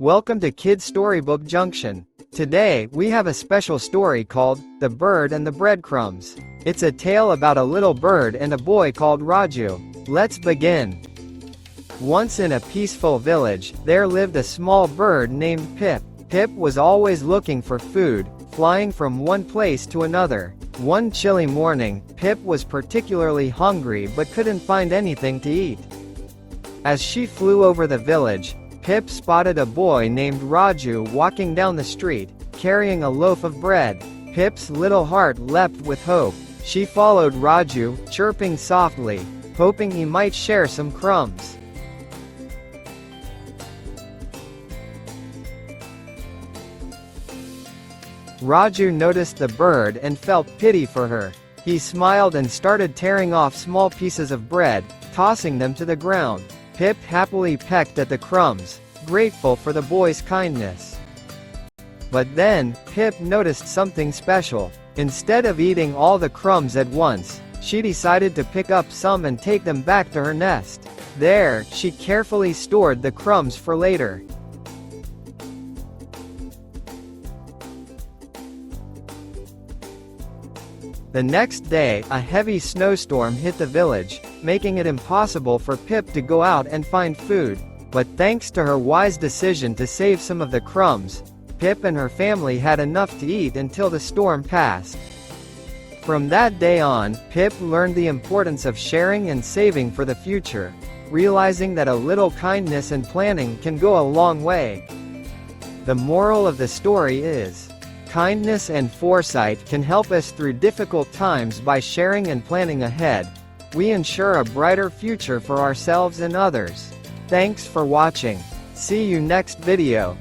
Welcome to Kids Storybook Junction. Today, we have a special story called The Bird and the Breadcrumbs. It's a tale about a little bird and a boy called Raju. Let's begin. Once in a peaceful village, there lived a small bird named Pip. Pip was always looking for food, flying from one place to another. One chilly morning, Pip was particularly hungry but couldn't find anything to eat. As she flew over the village, Pip spotted a boy named Raju walking down the street, carrying a loaf of bread. Pip's little heart leapt with hope. She followed Raju, chirping softly, hoping he might share some crumbs. Raju noticed the bird and felt pity for her. He smiled and started tearing off small pieces of bread, tossing them to the ground. Pip happily pecked at the crumbs, grateful for the boy's kindness. But then, Pip noticed something special. Instead of eating all the crumbs at once, she decided to pick up some and take them back to her nest. There, she carefully stored the crumbs for later. The next day, a heavy snowstorm hit the village, making it impossible for Pip to go out and find food. But thanks to her wise decision to save some of the crumbs, Pip and her family had enough to eat until the storm passed. From that day on, Pip learned the importance of sharing and saving for the future, realizing that a little kindness and planning can go a long way. The moral of the story is, kindness and foresight can help us through difficult times. By sharing and planning ahead, we ensure a brighter future for ourselves and others. Thanks for watching. See you next video.